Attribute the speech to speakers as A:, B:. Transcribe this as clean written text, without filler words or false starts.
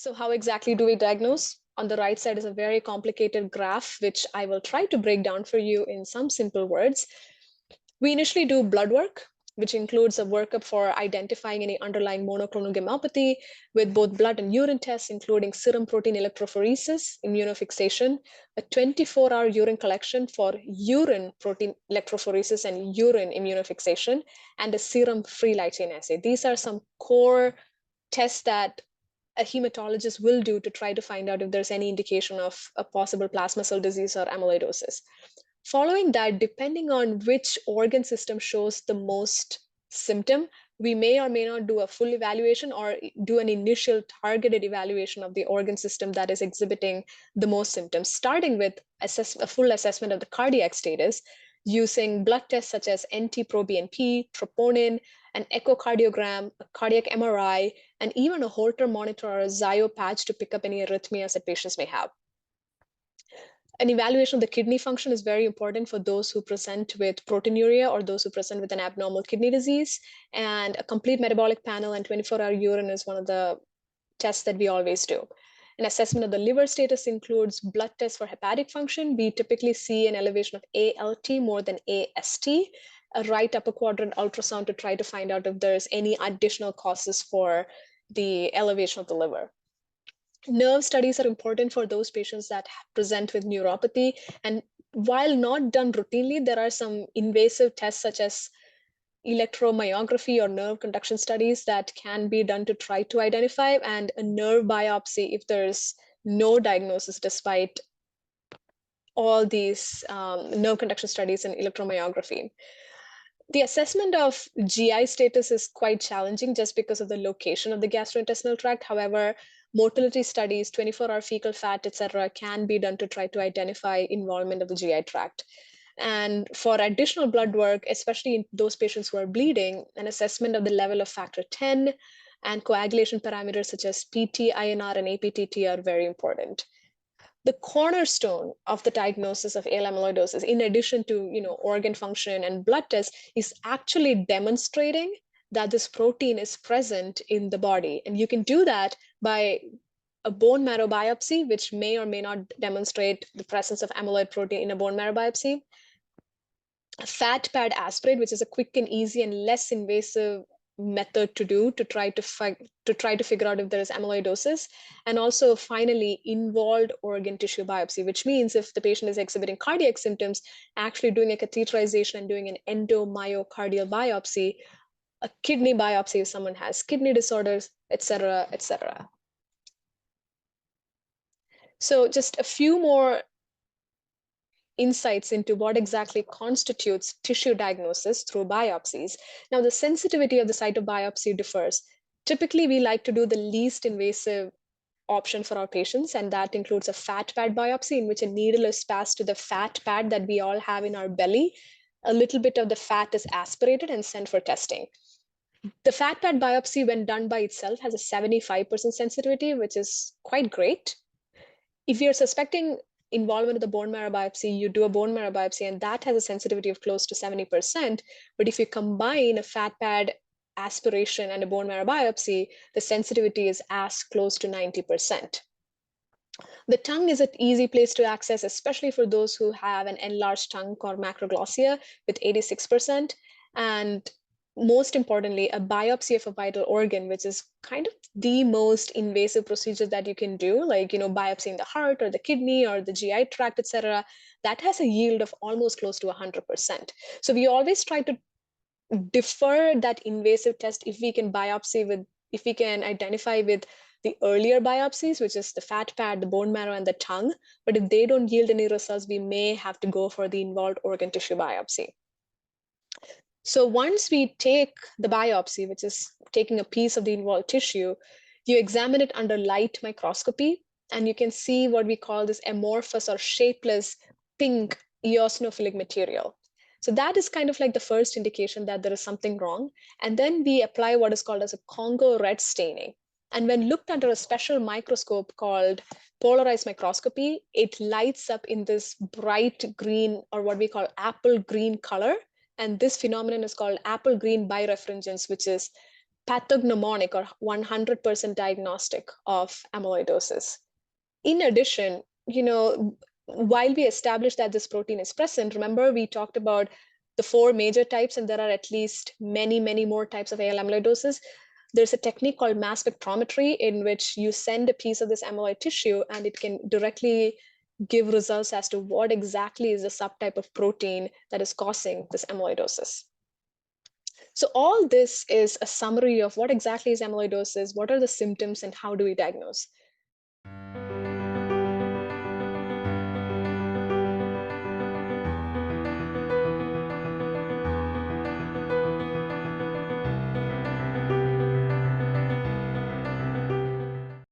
A: So how exactly do we diagnose? On the right side is a very complicated graph, which I will try to break down for you in some simple words. We initially do blood work, which includes a workup for identifying any underlying monoclonal gammopathy with both blood and urine tests, including serum protein electrophoresis, immunofixation, a 24-hour urine collection for urine protein electrophoresis and urine immunofixation, and a serum free light chain assay. These are some core tests that a hematologist will do to try to find out if there's any indication of a possible plasma cell disease or amyloidosis. Following that, depending on which organ system shows the most symptom, we may or may not do a full evaluation or do an initial targeted evaluation of the organ system that is exhibiting the most symptoms, starting with a full assessment of the cardiac status using blood tests such as NT-proBNP, troponin, an echocardiogram, a cardiac MRI, and even a Holter monitor or a Zio patch to pick up any arrhythmias that patients may have. An evaluation of the kidney function is very important for those who present with proteinuria or those who present with an abnormal kidney disease. And a complete metabolic panel and 24-hour urine is one of the tests that we always do. An assessment of the liver status includes blood tests for hepatic function. We typically see an elevation of ALT more than AST, a right upper quadrant ultrasound to try to find out if there's any additional causes for the elevation of the liver. Nerve studies are important for those patients that present with neuropathy. And while not done routinely, there are some invasive tests such as electromyography or nerve conduction studies that can be done to try to identify, and a nerve biopsy if there's no diagnosis despite all these nerve conduction studies and electromyography. The assessment of GI status is quite challenging just because of the location of the gastrointestinal tract. However, motility studies, 24-hour fecal fat, etc., can be done to try to identify involvement of the GI tract. And for additional blood work, especially in those patients who are bleeding, an assessment of the level of factor 10 and coagulation parameters such as PT, INR, and APTT are very important. The cornerstone of the diagnosis of AL amyloidosis, in addition to organ function and blood tests, is actually demonstrating that this protein is present in the body. And you can do that by a bone marrow biopsy, which may or may not demonstrate the presence of amyloid protein in a bone marrow biopsy. A fat pad aspirate, which is a quick and easy and less invasive method to do to try to figure out if there is amyloidosis. And also finally, involved organ tissue biopsy, which means if the patient is exhibiting cardiac symptoms, actually doing a catheterization and doing an endomyocardial biopsy, a kidney biopsy if someone has kidney disorders, etc., etc. So just a few more insights into what exactly constitutes tissue diagnosis through biopsies. Now, the sensitivity of the site of biopsy differs. Typically, we like to do the least invasive option for our patients, and that includes a fat pad biopsy in which a needle is passed to the fat pad that we all have in our belly. A little bit of the fat is aspirated and sent for testing. The fat pad biopsy, when done by itself, has a 75% sensitivity, which is quite great. If you're suspecting involvement of the bone marrow biopsy, you do a bone marrow biopsy, and that has a sensitivity of close to 70%. But if you combine a fat pad aspiration and a bone marrow biopsy, the sensitivity is as close to 90%. The tongue is an easy place to access, especially for those who have an enlarged tongue called macroglossia with 86%. And most importantly, a biopsy of a vital organ, which is kind of the most invasive procedure that you can do, like biopsying the heart or the kidney or the GI tract, etc., that has a yield of almost close to 100%. So we always try to defer that invasive test if we can identify with the earlier biopsies, which is the fat pad, the bone marrow, and the tongue. But if they don't yield any results, we may have to go for the involved organ tissue biopsy. So once we take the biopsy, which is taking a piece of the involved tissue, you examine it under light microscopy, and you can see what we call this amorphous or shapeless pink eosinophilic material. So that is kind of like the first indication that there is something wrong. And then we apply what is called as a Congo red staining. And when looked under a special microscope called polarized microscopy, it lights up in this bright green, or what we call apple green color. And this phenomenon is called apple green birefringence, which is pathognomonic or 100% diagnostic of amyloidosis. In addition, while we established that this protein is present, remember we talked about the four major types, and there are at least many, many more types of AL amyloidosis. There's a technique called mass spectrometry in which you send a piece of this amyloid tissue and it can directly give results as to what exactly is the subtype of protein that is causing this amyloidosis. So all this is a summary of what exactly is amyloidosis, what are the symptoms, and how do we diagnose.